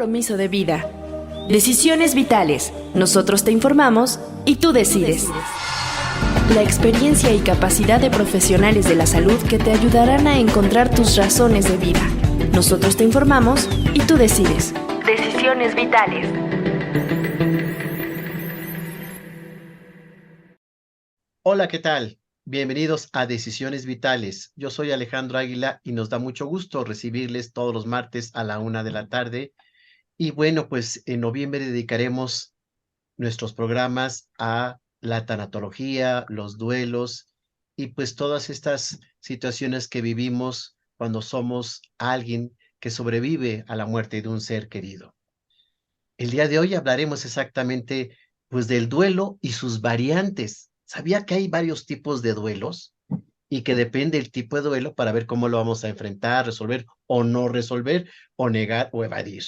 compromiso de vida. Decisiones vitales. Nosotros te informamos y tú decides. La experiencia y capacidad de profesionales de la salud que te ayudarán a encontrar tus razones de vida. Nosotros te informamos y tú decides. Decisiones vitales. Hola, ¿qué tal? Bienvenidos a Decisiones Vitales. Yo soy Alejandro Águila y nos da mucho gusto recibirles todos los martes a la 1 de la tarde. Y bueno, pues en noviembre dedicaremos nuestros programas a la tanatología, los duelos y pues todas estas situaciones que vivimos cuando somos alguien que sobrevive a la muerte de un ser querido. El día de hoy hablaremos exactamente pues del duelo y sus variantes. ¿Sabía que hay varios tipos de duelos? Y que depende el tipo de duelo para ver cómo lo vamos a enfrentar, resolver o no resolver, o negar o evadir.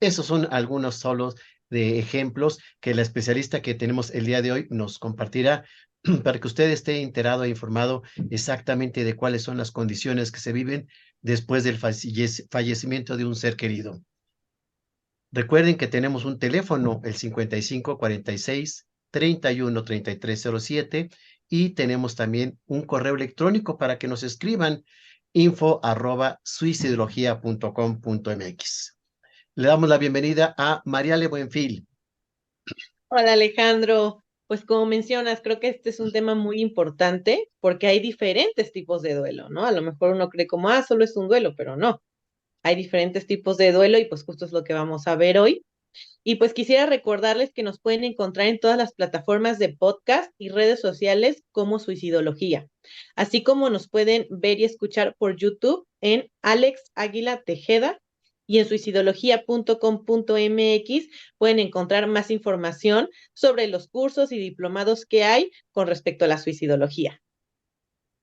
Esos son algunos solos de ejemplos que la especialista que tenemos el día de hoy nos compartirá para que usted esté enterado e informado exactamente de cuáles son las condiciones que se viven después del fallecimiento de un ser querido. Recuerden que tenemos un teléfono, el 5546-313307, y tenemos también un correo electrónico para que nos escriban info@suicidología.com.mx. Le damos la bienvenida a Mariale Buenfil. Hola Alejandro, pues como mencionas, creo que este es un tema muy importante porque hay diferentes tipos de duelo, ¿no? A lo mejor uno cree como, solo es un duelo, pero no. Hay diferentes tipos de duelo y pues justo es lo que vamos a ver hoy. Y pues quisiera recordarles que nos pueden encontrar en todas las plataformas de podcast y redes sociales como Suicidología, así como nos pueden ver y escuchar por YouTube en Alex Águila Tejeda y en suicidología.com.mx pueden encontrar más información sobre los cursos y diplomados que hay con respecto a la suicidología.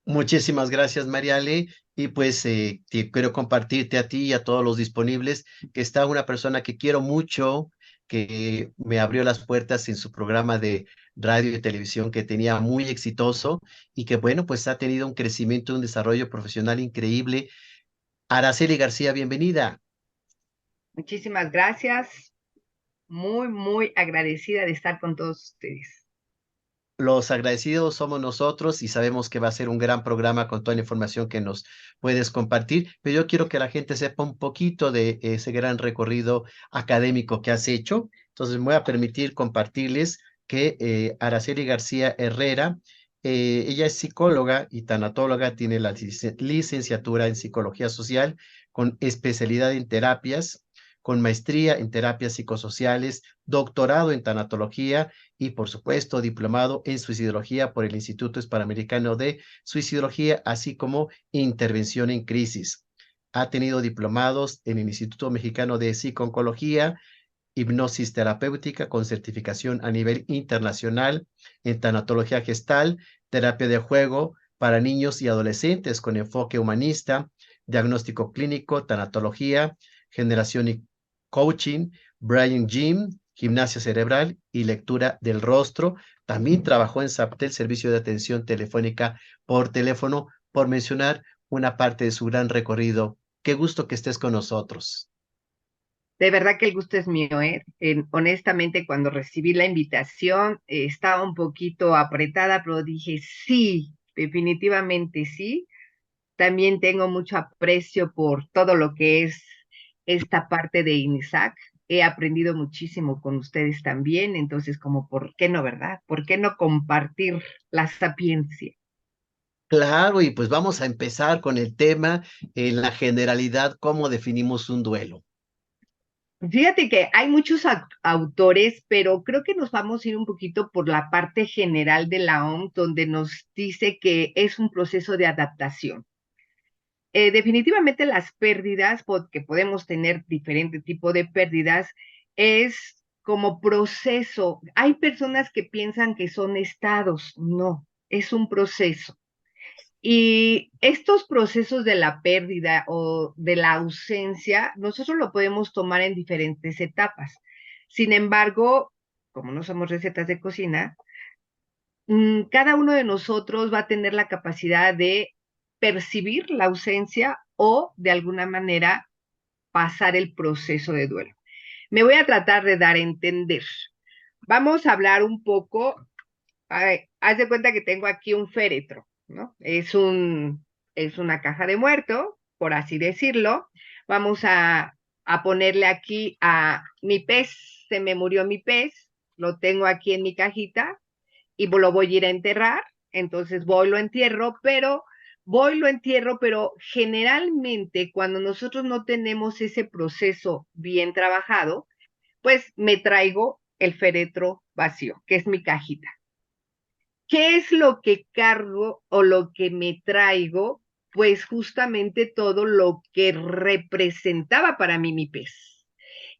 Muchísimas gracias, Mariale. Y pues quiero compartirte a ti y a todos los disponibles que está una persona que quiero mucho, que me abrió las puertas en su programa de radio y televisión que tenía muy exitoso y que bueno, pues ha tenido un crecimiento, un desarrollo profesional increíble. Araceli García, bienvenida. Muchísimas gracias. Muy agradecida de estar con todos ustedes. Los agradecidos somos nosotros y sabemos que va a ser un gran programa con toda la información que nos puedes compartir, pero yo quiero que la gente sepa un poquito de ese gran recorrido académico que has hecho. Entonces me voy a permitir compartirles que Araceli García Herrera, ella es psicóloga y tanatóloga, tiene la licenciatura en psicología social con especialidad en terapias, con maestría en terapias psicosociales, doctorado en tanatología y, por supuesto, diplomado en suicidología por el Instituto Hispanoamericano de Suicidología, así como intervención en crisis. Ha tenido diplomados en el Instituto Mexicano de Psico-Oncología, hipnosis terapéutica con certificación a nivel internacional en tanatología gestal, terapia de juego para niños y adolescentes con enfoque humanista, diagnóstico clínico, tanatología, generación y coaching, Brain Gym, gimnasia cerebral y lectura del rostro. También trabajó en SAPTEL, servicio de atención telefónica por teléfono, por mencionar una parte de su gran recorrido. Qué gusto que estés con nosotros. De verdad que el gusto es mío, ¿eh? Honestamente, cuando recibí la invitación, estaba un poquito apretada, pero dije, sí, definitivamente sí. También tengo mucho aprecio por todo lo que es esta parte de INISAC. He aprendido muchísimo con ustedes también, entonces como, ¿por qué no, verdad? ¿Por qué no compartir la sapiencia? Claro, y pues vamos a empezar con el tema en la generalidad, ¿cómo definimos un duelo? Fíjate que hay muchos autores, pero creo que nos vamos a ir un poquito por la parte general de la OMS, donde nos dice que es un proceso de adaptación. Definitivamente las pérdidas, porque podemos tener diferente tipo de pérdidas, es como proceso. Hay personas que piensan que son estados, no, es un proceso. Y estos procesos de la pérdida o de la ausencia, nosotros lo podemos tomar en diferentes etapas. Sin embargo, como no somos recetas de cocina, cada uno de nosotros va a tener la capacidad de percibir la ausencia o de alguna manera pasar el proceso de duelo. Me voy a tratar de dar a entender. Vamos a hablar un poco, haz de cuenta que tengo aquí un féretro, ¿no? Es una caja de muerto, por así decirlo. Vamos a ponerle aquí a mi pez, se me murió mi pez, lo tengo aquí en mi cajita y lo voy a ir a enterrar, entonces voy, lo entierro, pero generalmente cuando nosotros no tenemos ese proceso bien trabajado, pues me traigo el féretro vacío, que es mi cajita. ¿Qué es lo que cargo o lo que me traigo? Pues justamente todo lo que representaba para mí mi pez.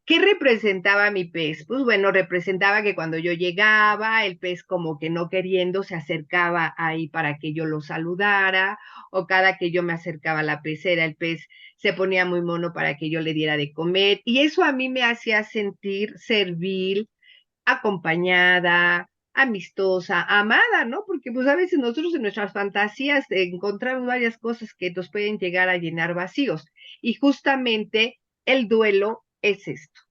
¿Qué representaba mi pez? Pues bueno, representaba que cuando yo llegaba, el pez como que no queriendo se acercaba ahí para que yo lo saludara, o cada que yo me acercaba a la pecera, el pez se ponía muy mono para que yo le diera de comer, y eso a mí me hacía sentir servil, acompañada, amistosa, amada, ¿no? Porque pues a veces nosotros en nuestras fantasías encontramos varias cosas que nos pueden llegar a llenar vacíos, y justamente el duelo es esto.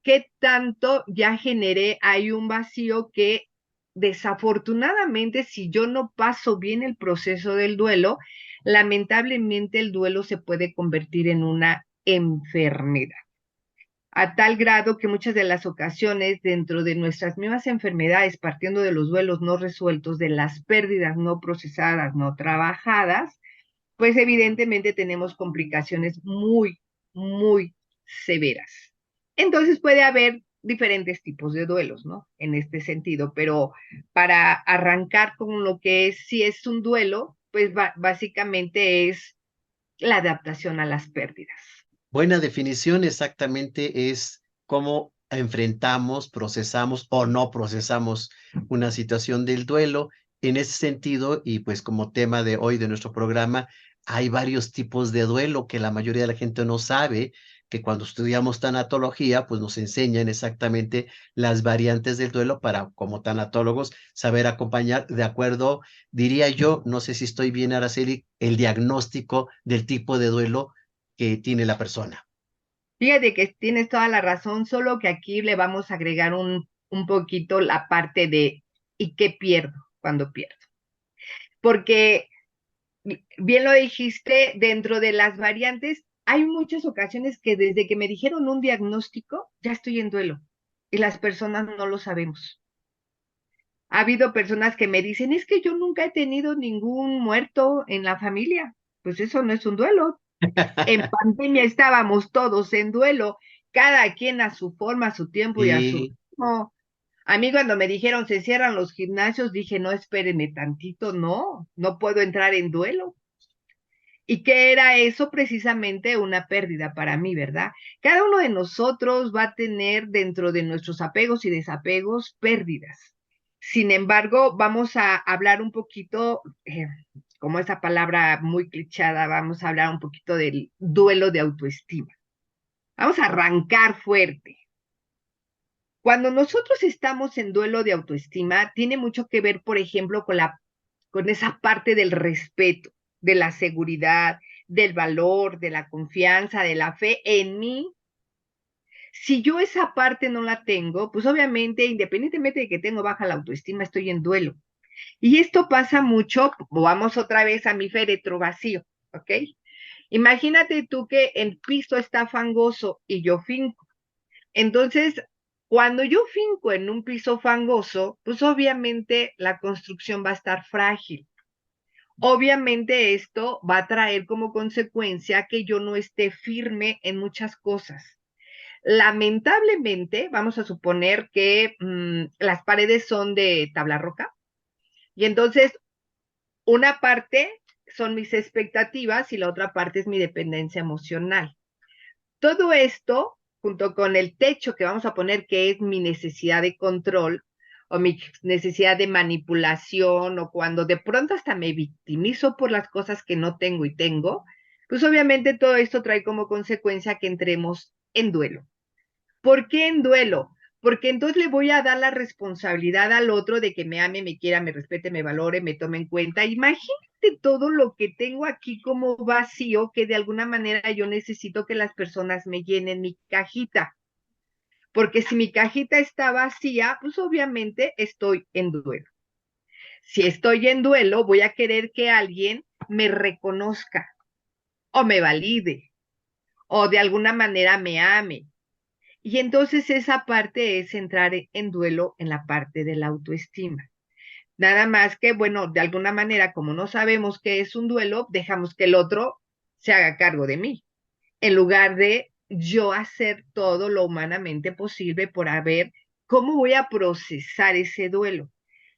¿Qué tanto ya generé ahí un vacío que desafortunadamente si yo no paso bien el proceso del duelo, lamentablemente el duelo se puede convertir en una enfermedad? A tal grado que muchas de las ocasiones dentro de nuestras mismas enfermedades, partiendo de los duelos no resueltos, de las pérdidas no procesadas, no trabajadas, pues evidentemente tenemos complicaciones muy, muy severas. Entonces puede haber diferentes tipos de duelos, ¿no? En este sentido, pero para arrancar con lo que es, si es un duelo, pues básicamente es la adaptación a las pérdidas. Buena definición exactamente es cómo enfrentamos, procesamos o no procesamos una situación del duelo. En ese sentido, y pues como tema de hoy de nuestro programa, hay varios tipos de duelo que la mayoría de la gente no sabe, que cuando estudiamos tanatología, pues nos enseñan exactamente las variantes del duelo para, como tanatólogos, saber acompañar de acuerdo, diría yo, no sé si estoy bien, Araceli, el diagnóstico del tipo de duelo que tiene la persona. Fíjate que tienes toda la razón, solo que aquí le vamos a agregar un poquito la parte de ¿y qué pierdo cuando pierdo? Porque bien lo dijiste, dentro de las variantes hay muchas ocasiones que desde que me dijeron un diagnóstico ya estoy en duelo y las personas no lo sabemos. Ha habido personas que me dicen, es que yo nunca he tenido ningún muerto en la familia. Pues eso no es un duelo. En pandemia estábamos todos en duelo, cada quien a su forma, a su tiempo y a su Y ritmo. A mí cuando me dijeron se cierran los gimnasios, dije, no, espérenme tantito, no, no puedo entrar en duelo. ¿Y qué era eso? Precisamente una pérdida para mí, ¿verdad? Cada uno de nosotros va a tener dentro de nuestros apegos y desapegos pérdidas. Sin embargo, vamos a hablar un poquito, como esa palabra muy clichada, vamos a hablar un poquito del duelo de autoestima. Vamos a arrancar fuerte. Cuando nosotros estamos en duelo de autoestima, tiene mucho que ver, por ejemplo, con esa parte del respeto, de la seguridad, del valor, de la confianza, de la fe en mí. Si yo esa parte no la tengo, pues obviamente, independientemente de que tengo baja la autoestima, estoy en duelo. Y esto pasa mucho, vamos otra vez a mi féretro vacío, ¿ok? Imagínate tú que el piso está fangoso y yo finco. Entonces, cuando yo finco en un piso fangoso, pues obviamente la construcción va a estar frágil. Obviamente esto va a traer como consecuencia que yo no esté firme en muchas cosas. Lamentablemente, vamos a suponer que las paredes son de tabla roca y entonces una parte son mis expectativas y la otra parte es mi dependencia emocional. Todo esto, junto con el techo que vamos a poner, que es mi necesidad de control o mi necesidad de manipulación, o cuando de pronto hasta me victimizo por las cosas que no tengo y tengo, pues obviamente todo esto trae como consecuencia que entremos en duelo. ¿Por qué en duelo? Porque entonces le voy a dar la responsabilidad al otro de que me ame, me quiera, me respete, me valore, me tome en cuenta. Imagínate todo lo que tengo aquí como vacío que de alguna manera yo necesito que las personas me llenen mi cajita. porque si mi cajita está vacía, pues obviamente estoy en duelo. Si estoy en duelo, voy a querer que alguien me reconozca o me valide o de alguna manera me ame. Y entonces esa parte es entrar en duelo en la parte de la autoestima. Nada más que, bueno, de alguna manera, como no sabemos qué es un duelo, dejamos que el otro se haga cargo de mí, en lugar de yo hacer todo lo humanamente posible por ver cómo voy a procesar ese duelo.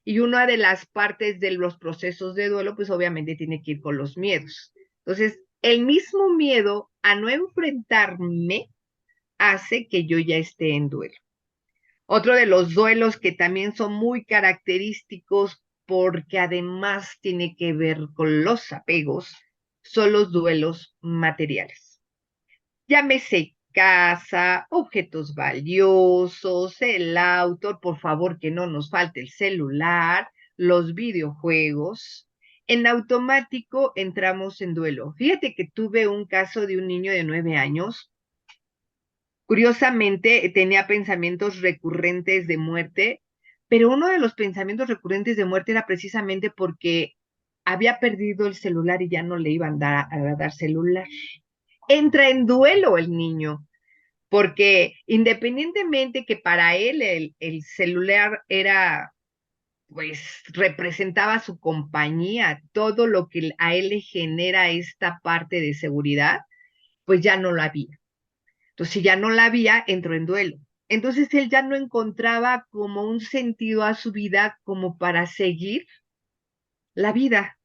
Y una de las partes de los procesos de duelo, pues obviamente tiene que ir con los miedos. Entonces, el mismo miedo a no enfrentarme hace que yo ya esté en duelo. Otro de los duelos que también son muy característicos porque además tiene que ver con los apegos, son los duelos materiales. Llámese casa, objetos valiosos, el auto, por favor que no nos falte el celular, los videojuegos. En automático entramos en duelo. Fíjate que tuve un caso de un niño de 9 años. Curiosamente, tenía pensamientos recurrentes de muerte, pero uno de los pensamientos recurrentes de muerte era precisamente porque había perdido el celular y ya no le iban a dar celular. Entra en duelo el niño, porque independientemente que para él el celular era, pues representaba su compañía, todo lo que a él le genera esta parte de seguridad, pues ya no lo había. Entonces, si ya no la había, entró en duelo. Entonces, él ya no encontraba como un sentido a su vida como para seguir la vida.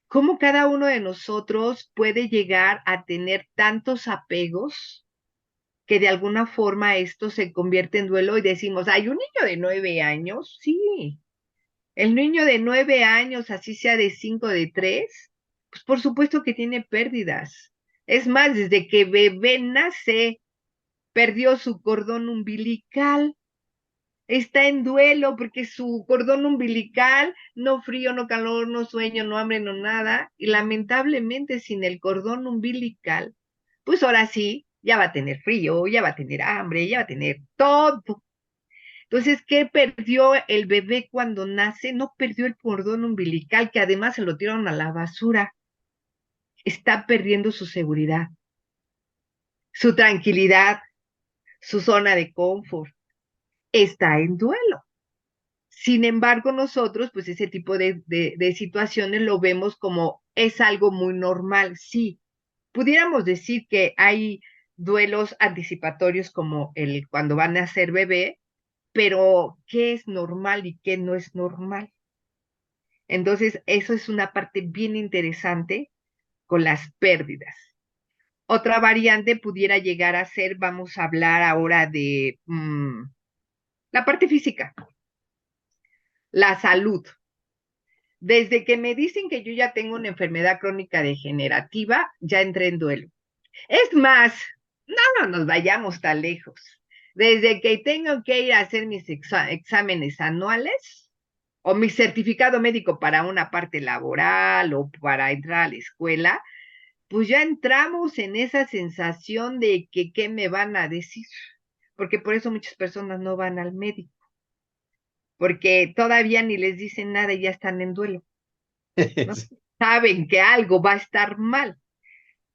¿Cómo cada uno de nosotros puede llegar a tener tantos apegos que de alguna forma esto se convierte en duelo y decimos, hay un niño de 9 años? Sí, el niño de 9 años, así sea de 5, de 3, pues por supuesto que tiene pérdidas. Es más, desde que bebé nace, perdió su cordón umbilical, está en duelo porque su cordón umbilical, no frío, no calor, no sueño, no hambre, no nada, y lamentablemente sin el cordón umbilical, pues ahora sí, ya va a tener frío, ya va a tener hambre, ya va a tener todo. Entonces, ¿qué perdió el bebé cuando nace? No perdió el cordón umbilical, que además se lo tiraron a la basura. Está perdiendo su seguridad, su tranquilidad, su zona de confort. Está en duelo. Sin embargo, nosotros, pues ese tipo de situaciones lo vemos como es algo muy normal. Sí, pudiéramos decir que hay duelos anticipatorios como el cuando van a ser bebé, pero ¿qué es normal y qué no es normal? Entonces, eso es una parte bien interesante con las pérdidas. Otra variante pudiera llegar a ser, vamos a hablar ahora de la parte física, la salud. Desde que me dicen que yo ya tengo una enfermedad crónica degenerativa, ya entré en duelo. Es más, no nos vayamos tan lejos. Desde que tengo que ir a hacer mis exámenes anuales o mi certificado médico para una parte laboral o para entrar a la escuela, pues ya entramos en esa sensación de que qué me van a decir. Porque por eso muchas personas no van al médico, porque todavía ni les dicen nada y ya están en duelo, ¿no? Saben que algo va a estar mal.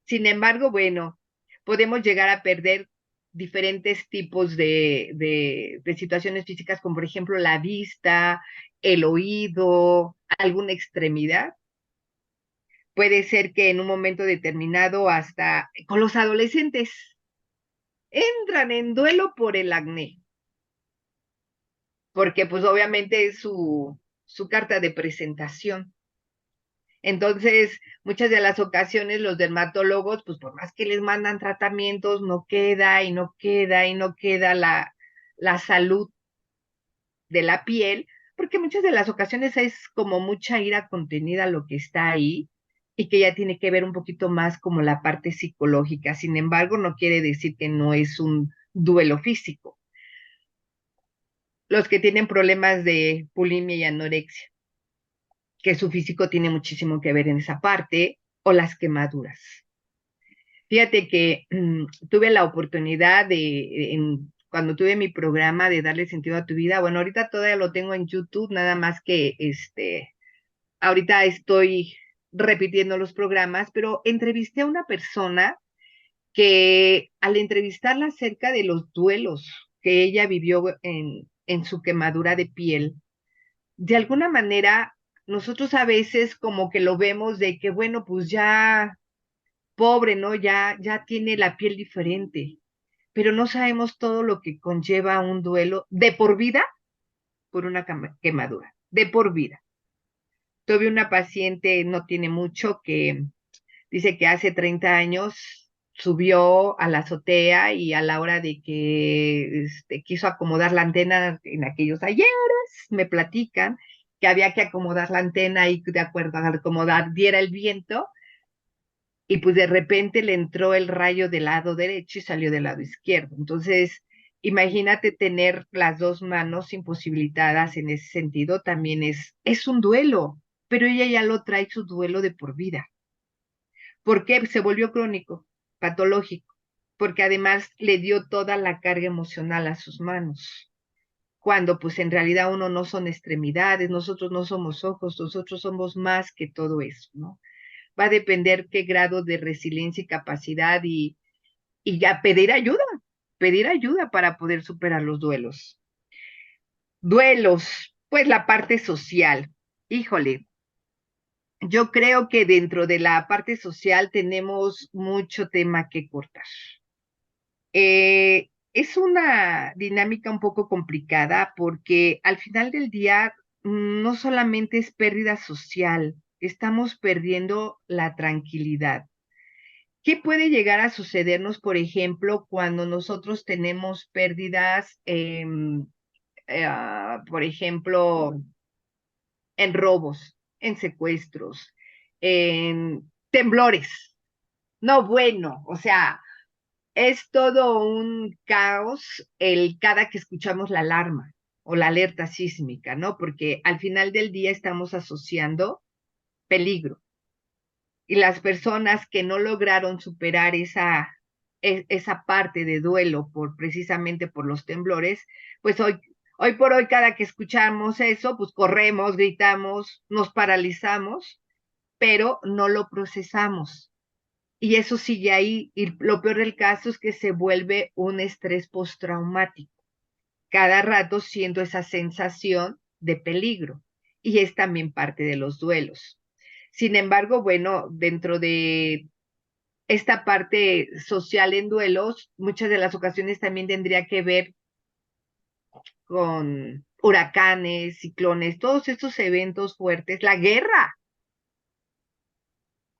Sin embargo, bueno, podemos llegar a perder diferentes tipos de situaciones físicas, como por ejemplo la vista, el oído, alguna extremidad. Puede ser que en un momento determinado, hasta con los adolescentes, entran en duelo por el acné, porque pues obviamente es su carta de presentación. Entonces, muchas de las ocasiones los dermatólogos, pues por más que les mandan tratamientos, no queda y no queda y no queda la salud de la piel, porque muchas de las ocasiones es como mucha ira contenida lo que está ahí y que ya tiene que ver un poquito más como la parte psicológica. Sin embargo, no quiere decir que no es un duelo físico. Los que tienen problemas de bulimia y anorexia, que su físico tiene muchísimo que ver en esa parte, o las quemaduras. Fíjate que tuve la oportunidad cuando tuve mi programa de darle sentido a tu vida. Bueno, ahorita todavía lo tengo en YouTube, nada más que ahorita estoy repitiendo los programas, pero entrevisté a una persona que al entrevistarla acerca de los duelos que ella vivió en su quemadura de piel, de alguna manera nosotros a veces como que lo vemos de que, bueno, pues ya, pobre, ¿no? Ya tiene la piel diferente, pero no sabemos todo lo que conlleva un duelo de por vida por una quemadura, de por vida. Tuve una paciente, no tiene mucho, que dice que hace 30 años subió a la azotea y a la hora de que quiso acomodar la antena en aquellos ayeres, me platican que había que acomodar la antena y de acuerdo a acomodar diera el viento y pues de repente le entró el rayo del lado derecho y salió del lado izquierdo. Entonces, imagínate tener las dos manos imposibilitadas en ese sentido, también es un duelo, pero ella ya lo trae su duelo de por vida. ¿Por qué? Se volvió crónico, patológico, porque además le dio toda la carga emocional a sus manos, cuando pues en realidad uno no son extremidades, nosotros no somos ojos, nosotros somos más que todo eso, ¿no? Va a depender qué grado de resiliencia y capacidad y ya pedir ayuda para poder superar los duelos. Duelos, pues la parte social. Híjole, yo creo que dentro de la parte social tenemos mucho tema que cortar. Es una dinámica un poco complicada porque al final del día no solamente es pérdida social, estamos perdiendo la tranquilidad. ¿Qué puede llegar a sucedernos, por ejemplo, cuando nosotros tenemos pérdidas, por ejemplo, en robos, en secuestros, en temblores? No, bueno, o sea, es todo un caos cada que escuchamos la alarma o la alerta sísmica, ¿no? Porque al final del día estamos asociando peligro. Y las personas que no lograron superar esa parte de duelo precisamente por los temblores, pues hoy por hoy cada que escuchamos eso, pues corremos, gritamos, nos paralizamos, pero no lo procesamos. Y eso sigue ahí. Y lo peor del caso es que se vuelve un estrés postraumático. Cada rato siento esa sensación de peligro. Y es también parte de los duelos. Sin embargo, bueno, dentro de esta parte social en duelos, muchas de las ocasiones también tendría que ver con huracanes, ciclones, todos estos eventos fuertes, la guerra.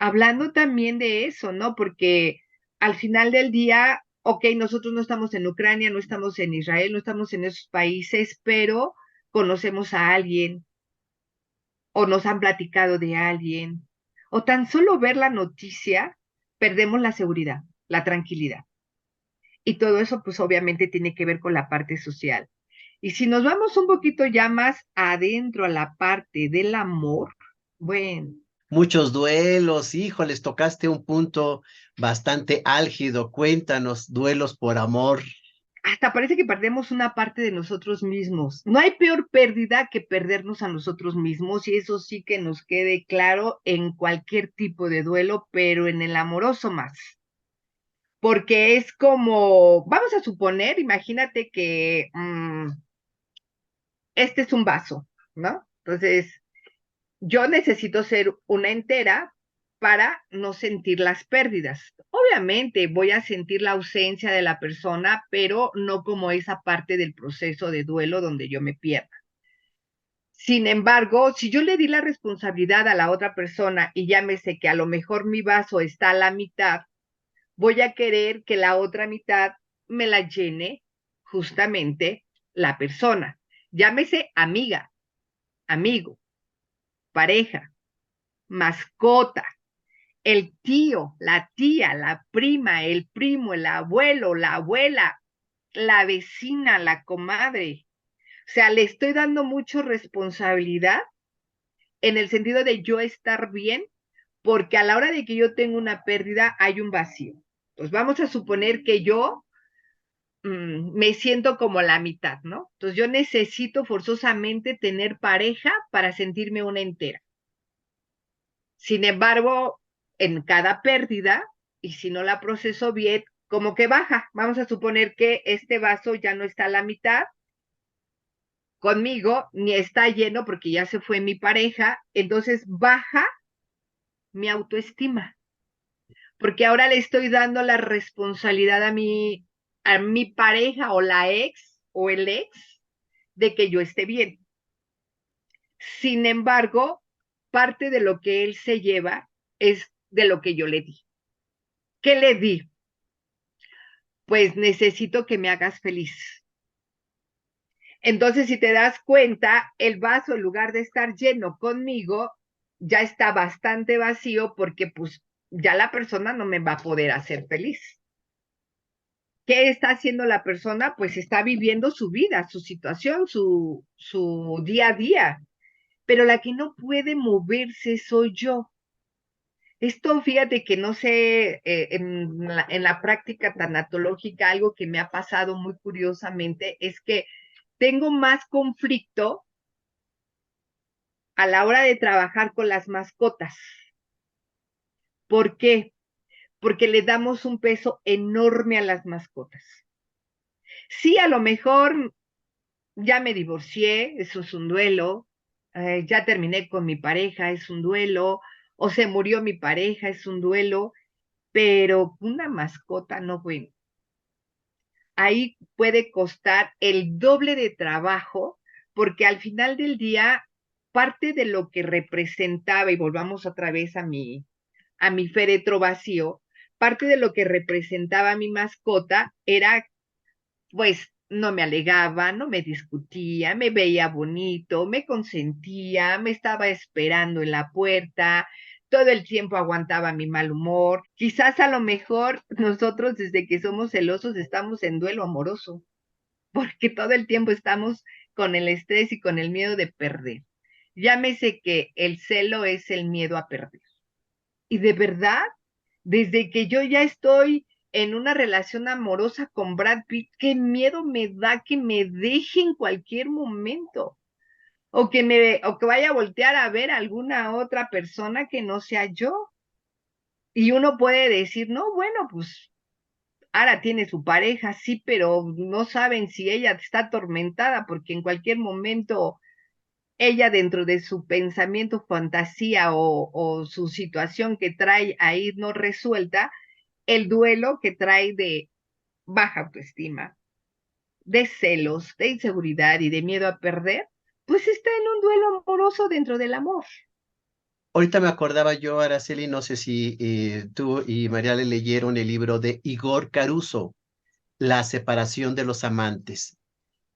Hablando también de eso, ¿no? Porque al final del día, ok, nosotros no estamos en Ucrania, no estamos en Israel, no estamos en esos países, pero conocemos a alguien o nos han platicado de alguien o tan solo ver la noticia, perdemos la seguridad, la tranquilidad. Y todo eso, pues obviamente tiene que ver con la parte social. Y si nos vamos un poquito ya más adentro a la parte del amor, bueno, Muchos duelos, híjoles, tocaste un punto bastante álgido. Cuéntanos, duelos por amor. hasta parece que perdemos una parte de nosotros mismos. No hay peor pérdida que perdernos a nosotros mismos, y eso sí que nos quede claro en cualquier tipo de duelo, pero en el amoroso más. Porque es como, vamos a suponer, imagínate que este es un vaso, ¿no? Entonces, yo necesito ser una entera para no sentir las pérdidas. Obviamente voy a sentir la ausencia de la persona, pero no como esa parte del proceso de duelo donde yo me pierda. Sin embargo, si yo le di la responsabilidad a la otra persona y ya me sé que a lo mejor mi vaso está a la mitad, voy a querer que la otra mitad me la llene justamente la persona. Llámese amiga, amigo, pareja, mascota, el tío, la tía, la prima, el primo, el abuelo, la abuela, la vecina, la comadre. O sea, le estoy dando mucha responsabilidad en el sentido de yo estar bien, porque a la hora de que yo tengo una pérdida hay un vacío. Entonces vamos a suponer que yo me siento como la mitad, ¿no? Entonces yo necesito forzosamente tener pareja para sentirme una entera. Sin embargo, en cada pérdida, y si no la proceso bien, como que baja. Vamos a suponer que este vaso ya no está a la mitad conmigo, ni está lleno porque ya se fue mi pareja, entonces baja mi autoestima, porque ahora le estoy dando la responsabilidad a mi pareja o la ex o el ex de que yo esté bien. Sin embargo, parte de lo que él se lleva es de lo que yo le di. ¿Qué le di? Pues necesito que me hagas feliz. Entonces, si te das cuenta, el vaso, en lugar de estar lleno conmigo, ya está bastante vacío porque pues ya la persona no me va a poder hacer feliz. ¿Qué está haciendo la persona? Pues está viviendo su vida, su situación, su día a día. Pero la que no puede moverse soy yo. Esto, fíjate que no sé, en la práctica tanatológica, algo que me ha pasado muy curiosamente es que tengo más conflicto a la hora de trabajar con las mascotas. ¿Por qué? Porque le damos un peso enorme a las mascotas. Sí, a lo mejor ya me divorcié, eso es un duelo, ya terminé con mi pareja, es un duelo, o se murió mi pareja, es un duelo, pero una mascota no, bueno, ahí puede costar el doble de trabajo, porque al final del día, parte de lo que representaba, y volvamos otra vez a mi féretro vacío, parte de lo que representaba mi mascota era, pues, no me alegaba, no me discutía, me veía bonito, me consentía, me estaba esperando en la puerta, todo el tiempo aguantaba mi mal humor. Quizás a lo mejor nosotros desde que somos celosos estamos en duelo amoroso, porque todo el tiempo estamos con el estrés y con el miedo de perder. Llámese que el celo es el miedo a perder. Y de verdad, desde que yo ya estoy en una relación amorosa con Brad Pitt, qué miedo me da que me deje en cualquier momento. O que vaya a voltear a ver a alguna otra persona que no sea yo. Y uno puede decir, no, bueno, pues ahora tiene su pareja, sí, pero no saben si ella está atormentada porque en cualquier momento ella dentro de su pensamiento, fantasía o su situación que trae ahí no resuelta, el duelo que trae de baja autoestima, de celos, de inseguridad y de miedo a perder, pues está en un duelo amoroso dentro del amor. Ahorita me acordaba yo, Araceli, no sé si tú y María le leyeron el libro de Igor Caruso, La separación de los amantes,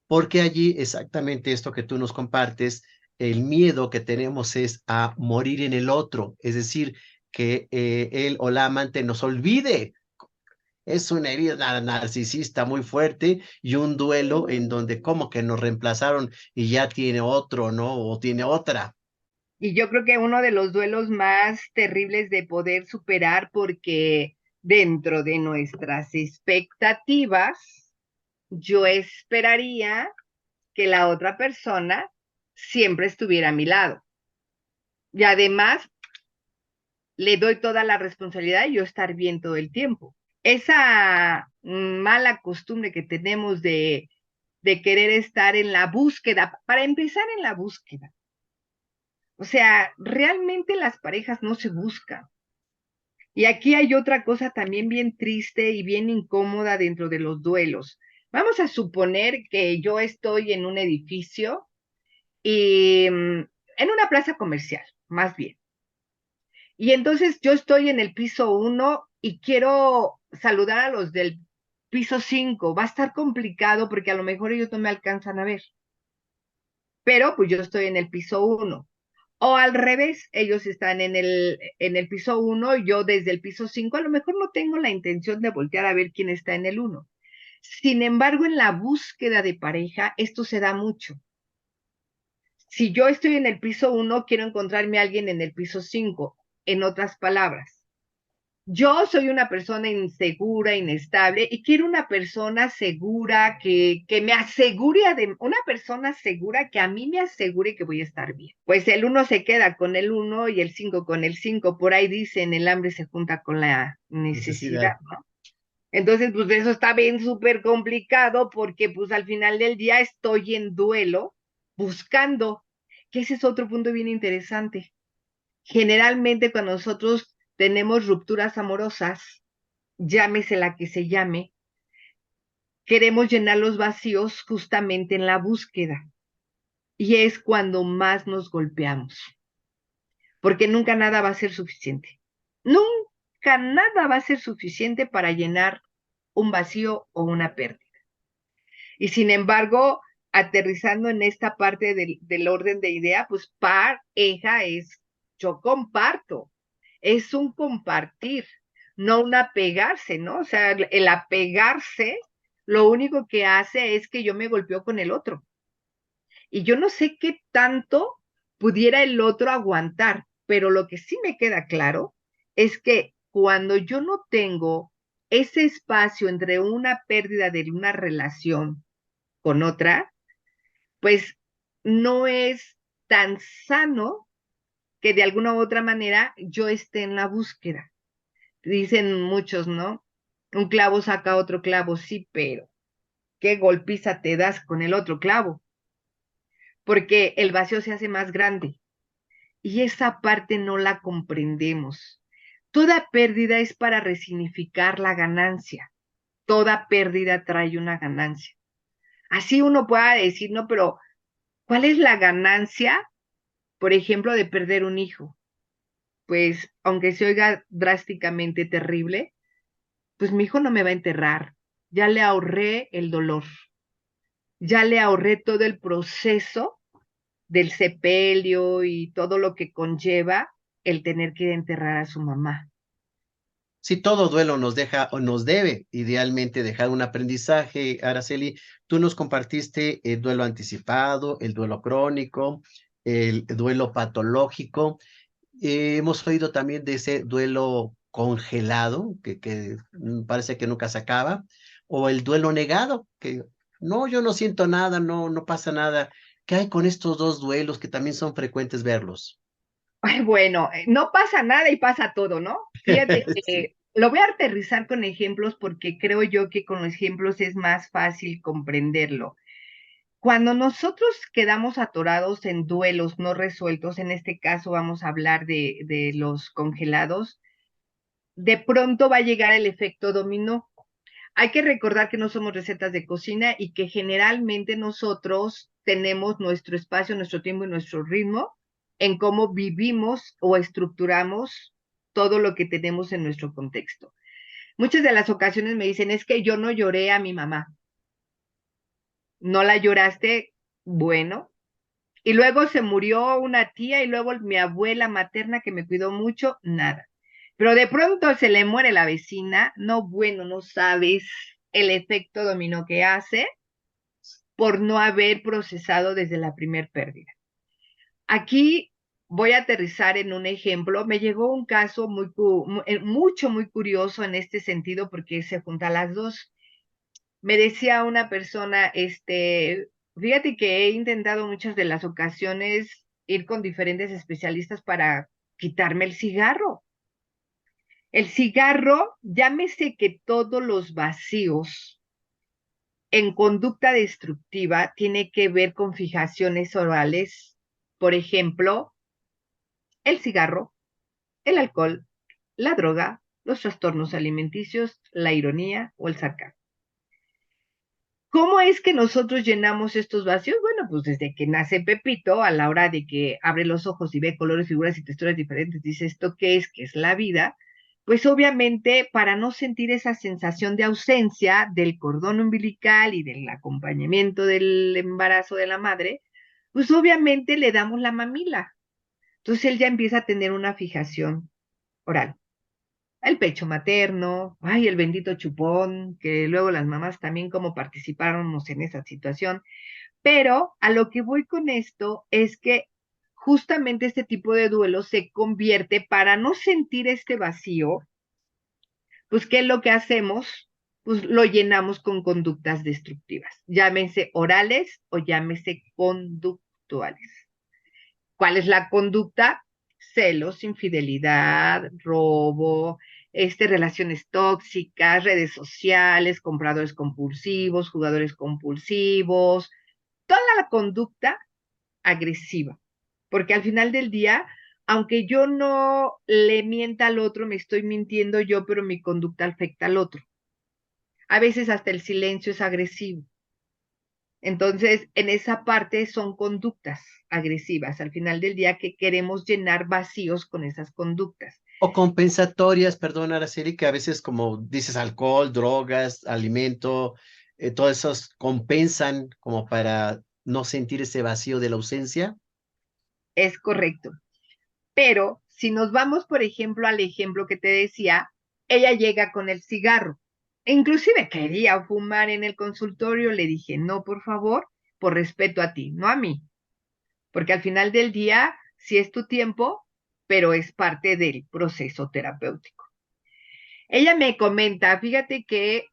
porque allí exactamente esto que tú nos compartes, el miedo que tenemos es a morir en el otro, es decir, que él o la amante nos olvide. Es una herida narcisista muy fuerte y un duelo en donde como que nos reemplazaron y ya tiene otro, ¿no? O tiene otra. Y yo creo que uno de los duelos más terribles de poder superar porque dentro de nuestras expectativas, yo esperaría que la otra persona siempre estuviera a mi lado. Y además, le doy toda la responsabilidad y yo estar bien todo el tiempo. Esa mala costumbre que tenemos de querer estar en la búsqueda, para empezar en la búsqueda. O sea, realmente las parejas no se buscan. Y aquí hay otra cosa también bien triste y bien incómoda dentro de los duelos. Vamos a suponer que yo estoy en un edificio y en una plaza comercial, más bien. Y entonces yo estoy en el piso 1 y quiero saludar a los del piso 5. Va a estar complicado porque a lo mejor ellos no me alcanzan a ver. Pero pues yo estoy en el piso 1. O al revés, ellos están en el piso 1 y yo desde el piso 5 a lo mejor no tengo la intención de voltear a ver quién está en el 1. Sin embargo, en la búsqueda de pareja, esto se da mucho. Si yo estoy en el piso 1, quiero encontrarme a alguien en el piso 5. En otras palabras, Yo soy una persona insegura, inestable, y quiero una persona segura que me asegure, una persona segura que a mí me asegure que voy a estar bien. Pues el 1 se queda con el 1 y el 5 con el 5. Por ahí dicen, el hambre se junta con la necesidad, Necesidad. ¿no? Entonces, pues eso está bien súper complicado porque pues al final del día estoy en duelo buscando, que ese es otro punto bien interesante. Generalmente cuando nosotros tenemos rupturas amorosas, llámese la que se llame, queremos llenar los vacíos justamente en la búsqueda. Y es cuando más nos golpeamos, porque nunca nada va a ser suficiente. Nunca nada va a ser suficiente para llenar un vacío o una pérdida. Y sin embargo, aterrizando en esta parte del orden de idea, pues pareja es, yo comparto, es un compartir, no un apegarse, ¿no? O sea, el apegarse lo único que hace es que yo me golpeo con el otro. Y yo no sé qué tanto pudiera el otro aguantar, pero lo que sí me queda claro es que cuando yo no tengo ese espacio entre una pérdida de una relación con otra, pues no es tan sano que de alguna u otra manera yo esté en la búsqueda. Dicen muchos, ¿no? Un clavo saca otro clavo, sí, pero qué golpiza te das con el otro clavo, porque el vacío se hace más grande y esa parte no la comprendemos. Toda pérdida es para resignificar la ganancia. Toda pérdida trae una ganancia. Así uno pueda decir, no, pero ¿cuál es la ganancia, por ejemplo, de perder un hijo? Pues, aunque se oiga drásticamente terrible, pues mi hijo no me va a enterrar. Ya le ahorré el dolor, ya le ahorré todo el proceso del sepelio y todo lo que conlleva el tener que enterrar a su mamá. Si todo duelo nos deja o nos debe idealmente dejar un aprendizaje, Araceli, tú nos compartiste el duelo anticipado, el duelo crónico, el duelo patológico. Hemos oído también de ese duelo congelado, que parece que nunca se acaba, o el duelo negado, que no, yo no siento nada, no, no pasa nada. ¿Qué hay con estos dos duelos que también son frecuentes verlos? Ay, bueno, no pasa nada y pasa todo, ¿no? Fíjate Sí. que lo voy a aterrizar con ejemplos porque creo yo que con los ejemplos es más fácil comprenderlo. Cuando nosotros quedamos atorados en duelos no resueltos, en este caso vamos a hablar de los congelados, de pronto va a llegar el efecto dominó. Hay que recordar que no somos recetas de cocina y que generalmente nosotros tenemos nuestro espacio, nuestro tiempo y nuestro ritmo en cómo vivimos o estructuramos todo lo que tenemos en nuestro contexto. Muchas de las ocasiones me dicen, es que yo no lloré a mi mamá. ¿No la lloraste? Bueno. Y luego se murió una tía y luego mi abuela materna que me cuidó mucho, nada. Pero de pronto se le muere la vecina, no, bueno, no sabes el efecto dominó que hace por no haber procesado desde la primer pérdida. Aquí voy a aterrizar en un ejemplo. Me llegó un caso muy curioso en este sentido porque se juntan las dos. Me decía una persona, fíjate que he intentado muchas de las ocasiones ir con diferentes especialistas para quitarme el cigarro. El cigarro, llámese que todos los vacíos en conducta destructiva tiene que ver con fijaciones orales, por ejemplo, el cigarro, el alcohol, la droga, los trastornos alimenticios, la ironía o el sarcasmo. ¿Cómo es que nosotros llenamos estos vacíos? Bueno, pues desde que nace Pepito, a la hora de que abre los ojos y ve colores, figuras y texturas diferentes, dice, ¿esto qué es? ¿Qué es la vida? Pues obviamente para no sentir esa sensación de ausencia del cordón umbilical y del acompañamiento del embarazo de la madre, pues obviamente le damos la mamila. Entonces él ya empieza a tener una fijación oral. El pecho materno, ay, el bendito chupón, que luego las mamás también como participáramos en esa situación. Pero a lo que voy con esto es que justamente este tipo de duelo se convierte para no sentir este vacío pues, ¿qué es lo que hacemos? Pues lo llenamos con conductas destructivas, llámense orales o llámese conductuales. ¿Cuál es la conducta? Celos, infidelidad, robo, relaciones tóxicas, redes sociales, compradores compulsivos, jugadores compulsivos, toda la conducta agresiva. Porque al final del día, aunque yo no le mienta al otro, me estoy mintiendo yo, pero mi conducta afecta al otro. A veces hasta el silencio es agresivo. Entonces, en esa parte son conductas agresivas. Al final del día que queremos llenar vacíos con esas conductas. O compensatorias, perdón, Araceli, que a veces, como dices, alcohol, drogas, alimento, todo esos compensan como para no sentir ese vacío de la ausencia. Es correcto. Pero si nos vamos, por ejemplo, al ejemplo que te decía, ella llega con el cigarro. Inclusive quería fumar en el consultorio, le dije, no, por favor, por respeto a ti, no a mí. Porque al final del día, sí es tu tiempo, pero es parte del proceso terapéutico. Ella me comenta, fíjate que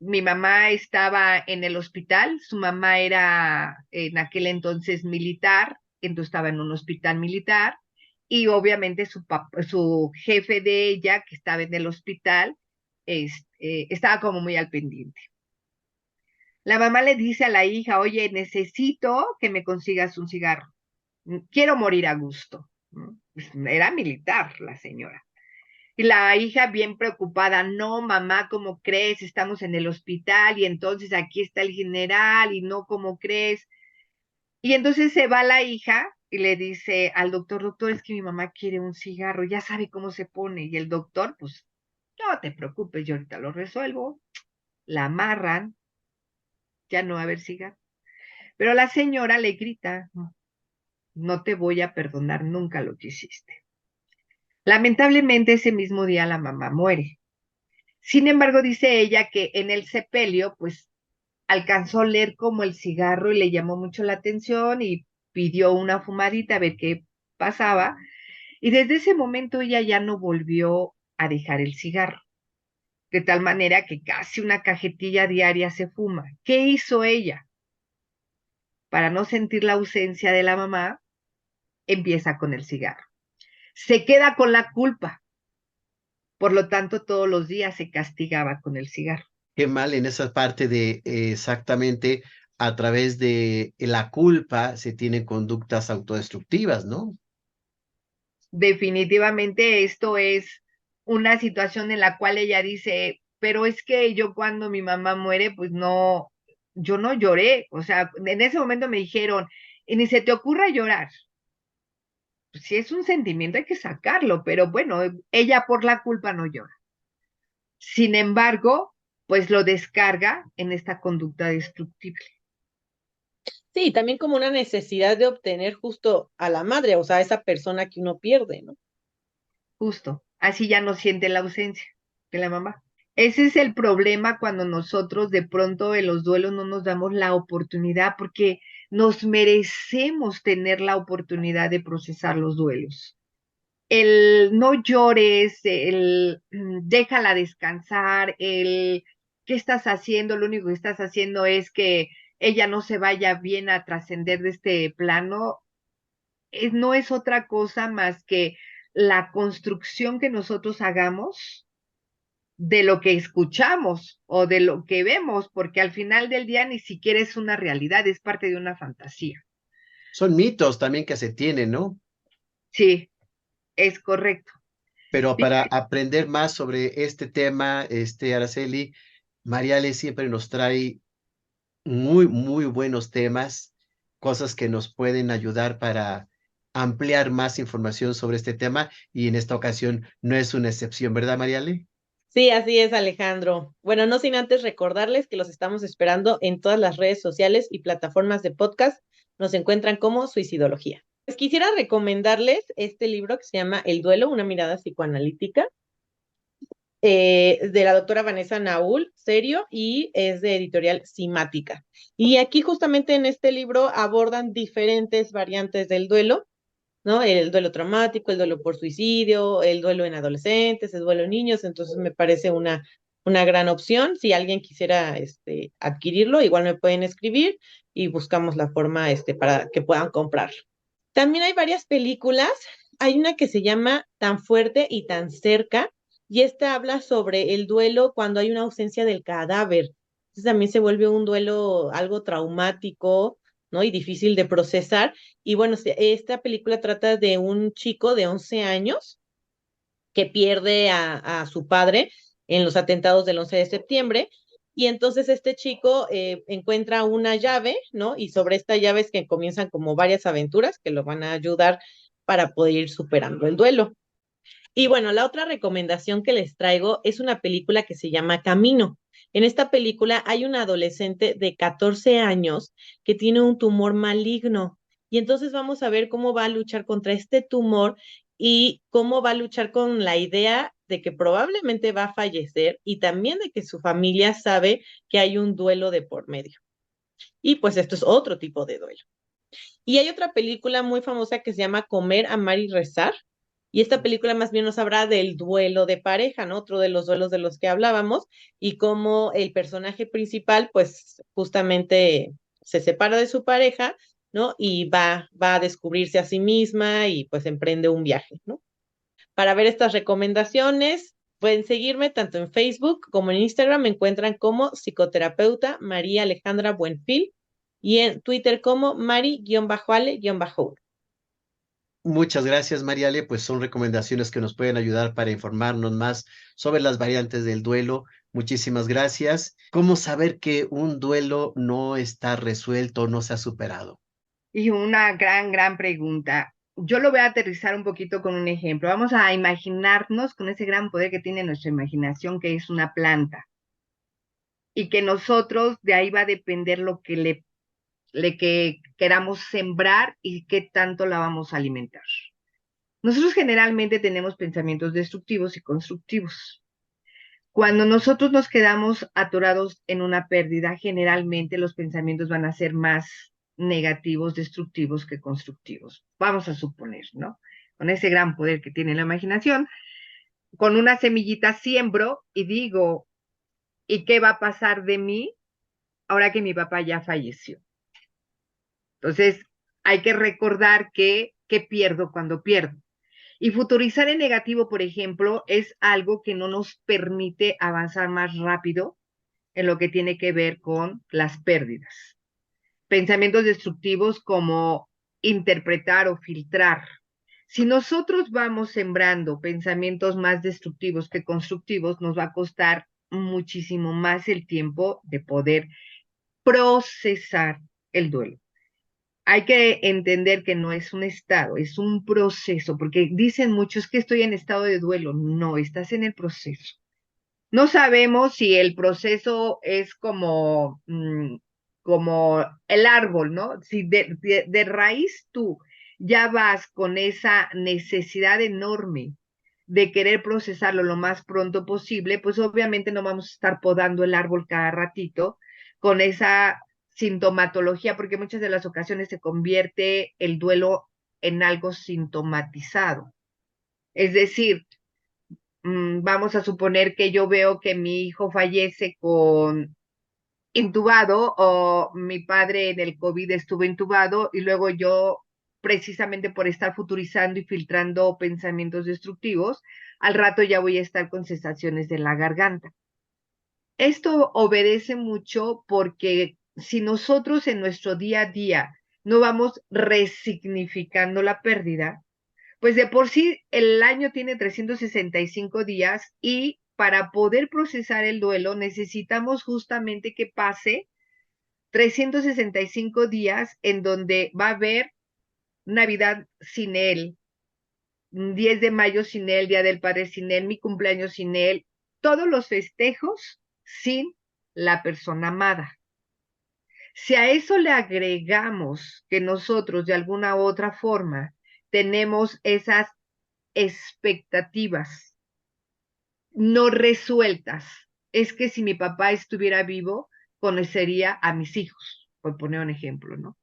mi mamá estaba en el hospital, su mamá era en aquel entonces militar, entonces estaba en un hospital militar, y obviamente su jefe de ella, que estaba en el hospital, estaba como muy al pendiente. La mamá le dice a la hija, oye, necesito que me consigas un cigarro, quiero morir a gusto. Pues era militar la señora. Y la hija bien preocupada, no, mamá, ¿cómo crees? Estamos en el hospital y entonces aquí está el general y no, ¿cómo crees? Y entonces se va la hija y le dice al doctor, doctor, es que mi mamá quiere un cigarro, ya sabe cómo se pone. Y el doctor, pues, no te preocupes, yo ahorita lo resuelvo. La amarran, ya no va a haber cigarro. Pero la señora le grita, no, no te voy a perdonar nunca lo que hiciste. Lamentablemente ese mismo día la mamá muere. Sin embargo, dice ella que en el sepelio, pues alcanzó a oler como el cigarro y le llamó mucho la atención y pidió una fumadita a ver qué pasaba. Y desde ese momento ella ya no volvió a dejar el cigarro, de tal manera que casi una cajetilla diaria se fuma. ¿Qué hizo ella? Para no sentir la ausencia de la mamá, empieza con el cigarro. Se queda con la culpa. Por lo tanto, todos los días se castigaba con el cigarro. Qué mal en esa parte de exactamente a través de la culpa se tienen conductas autodestructivas, ¿no? Definitivamente esto es una situación en la cual ella dice, pero es que yo cuando mi mamá muere, pues no, yo no lloré. O sea, en ese momento me dijeron, y ni se te ocurra llorar. Pues si es un sentimiento hay que sacarlo, pero bueno, ella por la culpa no llora. Sin embargo, pues lo descarga en esta conducta destructible. Sí, también como una necesidad de obtener justo a la madre, o sea, a esa persona que uno pierde, ¿no? Justo, así ya no siente la ausencia de la mamá. Ese es el problema cuando nosotros de pronto en los duelos no nos damos la oportunidad porque nos merecemos tener la oportunidad de procesar los duelos. El no llores, el déjala descansar, el qué estás haciendo, lo único que estás haciendo es que ella no se vaya bien a trascender de este plano, no es otra cosa más que la construcción que nosotros hagamos de lo que escuchamos o de lo que vemos, porque al final del día ni siquiera es una realidad, es parte de una fantasía. Son mitos también que se tienen, ¿no? Sí, es correcto. Pero para aprender más sobre este tema, Araceli, Mariale siempre nos trae muy buenos temas, cosas que nos pueden ayudar para ampliar más información sobre este tema y en esta ocasión no es una excepción, ¿verdad, Mariale? Sí, así es, Alejandro. Bueno, no sin antes recordarles que los estamos esperando en todas las redes sociales y plataformas de podcast. Nos encuentran como Suicidología. Pues quisiera recomendarles este libro que se llama El duelo, una mirada psicoanalítica, de la doctora Vanessa Naúl, serio, y es de editorial Simática. Y aquí justamente en este libro abordan diferentes variantes del duelo. ¿no? El duelo traumático, el duelo por suicidio, el duelo en adolescentes, el duelo en niños, entonces me parece una gran opción. Si alguien quisiera adquirirlo, igual me pueden escribir y buscamos la forma para que puedan comprarlo. También hay varias películas. Hay una que se llama Tan fuerte y tan cerca, y esta habla sobre el duelo cuando hay una ausencia del cadáver. Entonces también se vuelve un duelo algo traumático, ¿no? Y difícil de procesar. Y bueno, esta película trata de un chico de 11 años que pierde a su padre en los atentados del 11 de septiembre. Y entonces este chico encuentra una llave, ¿no? Y sobre esta llave es que comienzan como varias aventuras que lo van a ayudar para poder ir superando el duelo. Y bueno, la otra recomendación que les traigo es una película que se llama Camino. En esta película hay una adolescente de 14 años que tiene un tumor maligno. Y entonces vamos a ver cómo va a luchar contra este tumor y cómo va a luchar con la idea de que probablemente va a fallecer y también de que su familia sabe que hay un duelo de por medio. Y pues esto es otro tipo de duelo. Y hay otra película muy famosa que se llama Comer, Amar y Rezar. Y esta película más bien nos habla del duelo de pareja, ¿no? Otro de los duelos de los que hablábamos, y cómo el personaje principal, pues justamente se separa de su pareja, ¿no? Y va a descubrirse a sí misma y pues emprende un viaje, ¿no? Para ver estas recomendaciones, pueden seguirme tanto en Facebook como en Instagram. Me encuentran como psicoterapeuta María Alejandra Buenfil y en Twitter como Mari-Ale-1. Muchas gracias, Mariale. Pues son recomendaciones que nos pueden ayudar para informarnos más sobre las variantes del duelo. Muchísimas gracias. ¿Cómo saber que un duelo no está resuelto, no se ha superado? Y una gran pregunta. Yo lo voy a aterrizar un poquito con un ejemplo. Vamos a imaginarnos con ese gran poder que tiene nuestra imaginación, que es una planta, y que nosotros de ahí va a depender lo que le que queramos sembrar y qué tanto la vamos a alimentar. Nosotros generalmente tenemos pensamientos destructivos y constructivos. Cuando nosotros nos quedamos atorados en una pérdida, generalmente los pensamientos van a ser más negativos, destructivos que constructivos. Vamos a suponer, ¿no? Con ese gran poder que tiene la imaginación, con una semillita siembro y digo, ¿y qué va a pasar de mí ahora que mi papá ya falleció? Entonces, hay que recordar que pierdo cuando pierdo. Y futurizar en negativo, por ejemplo, es algo que no nos permite avanzar más rápido en lo que tiene que ver con las pérdidas. Pensamientos destructivos como interpretar o filtrar. Si nosotros vamos sembrando pensamientos más destructivos que constructivos, nos va a costar muchísimo más el tiempo de poder procesar el duelo. Hay que entender que no es un estado, es un proceso, porque dicen muchos que estoy en estado de duelo. No, estás en el proceso. No sabemos si el proceso es como el árbol, ¿no? Si de raíz tú ya vas con esa necesidad enorme de querer procesarlo lo más pronto posible, pues obviamente no vamos a estar podando el árbol cada ratito con esa sintomatología, porque muchas de las ocasiones se convierte el duelo en algo sintomatizado. Es decir, vamos a suponer que yo veo que mi hijo fallece con intubado o mi padre en el COVID estuvo intubado y luego yo, precisamente por estar futurizando y filtrando pensamientos destructivos, al rato ya voy a estar con sensaciones de la garganta. Esto obedece mucho porque si nosotros en nuestro día a día no vamos resignificando la pérdida, pues de por sí el año tiene 365 días y para poder procesar el duelo necesitamos justamente que pase 365 días en donde va a haber Navidad sin él, 10 de mayo sin él, Día del Padre sin él, mi cumpleaños sin él, todos los festejos sin la persona amada. Si a eso le agregamos que nosotros de alguna u otra forma tenemos esas expectativas no resueltas, es que si mi papá estuviera vivo, conocería a mis hijos, por poner un ejemplo, ¿no?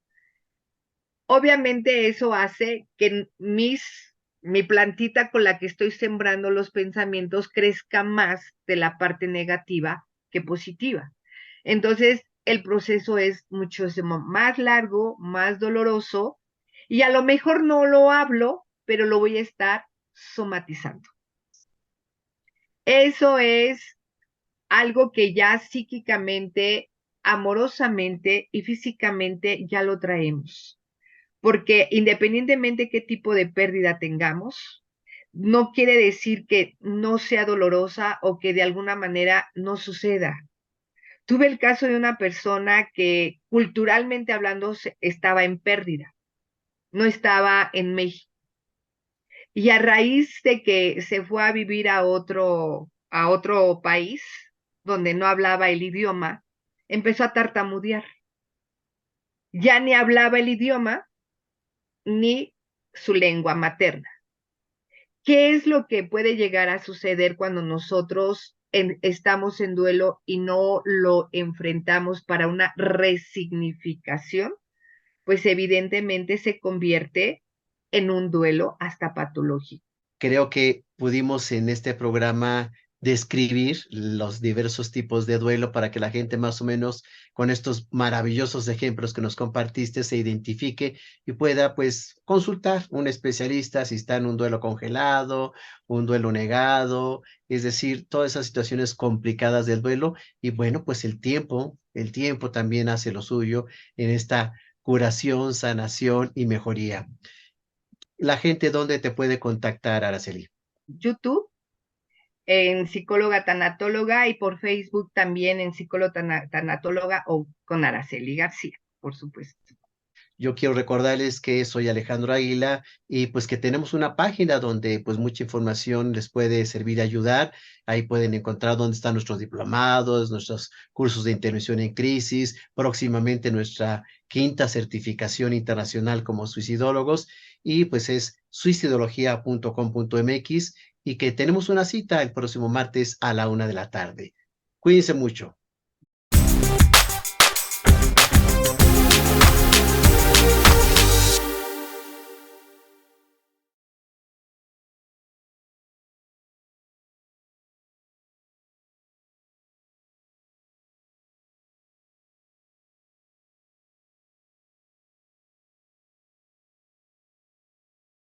Obviamente eso hace que mi plantita con la que estoy sembrando los pensamientos crezca más de la parte negativa que positiva. Entonces, el proceso es muchísimo más largo, más doloroso, y a lo mejor no lo hablo, pero lo voy a estar somatizando. Eso es algo que ya psíquicamente, amorosamente y físicamente ya lo traemos. Porque independientemente qué tipo de pérdida tengamos, no quiere decir que no sea dolorosa o que de alguna manera no suceda. Tuve el caso de una persona que culturalmente hablando estaba en pérdida, no estaba en México. Y a raíz de que se fue a vivir a otro país donde no hablaba el idioma, empezó a tartamudear. Ya ni hablaba el idioma ni su lengua materna. ¿Qué es lo que puede llegar a suceder cuando nosotros estamos en duelo y no lo enfrentamos para una resignificación? Pues evidentemente se convierte en un duelo hasta patológico. Creo que pudimos en este programa describir los diversos tipos de duelo para que la gente más o menos con estos maravillosos ejemplos que nos compartiste se identifique y pueda pues consultar un especialista si está en un duelo congelado, un duelo negado, es decir, todas esas situaciones complicadas del duelo y bueno, pues el tiempo también hace lo suyo en esta curación, sanación y mejoría. La gente, ¿dónde te puede contactar, Araceli? YouTube, en psicóloga tanatóloga, y por Facebook también en psicóloga tanatóloga o con Araceli García, por supuesto. Yo quiero recordarles que soy Alejandro Águila y pues que tenemos una página donde pues mucha información les puede servir de ayudar. Ahí pueden encontrar dónde están nuestros diplomados, nuestros cursos de intervención en crisis, próximamente nuestra quinta certificación internacional como suicidólogos y pues es suicidología.com.mx y que tenemos una cita el próximo martes a la 1 de la tarde. Cuídense mucho.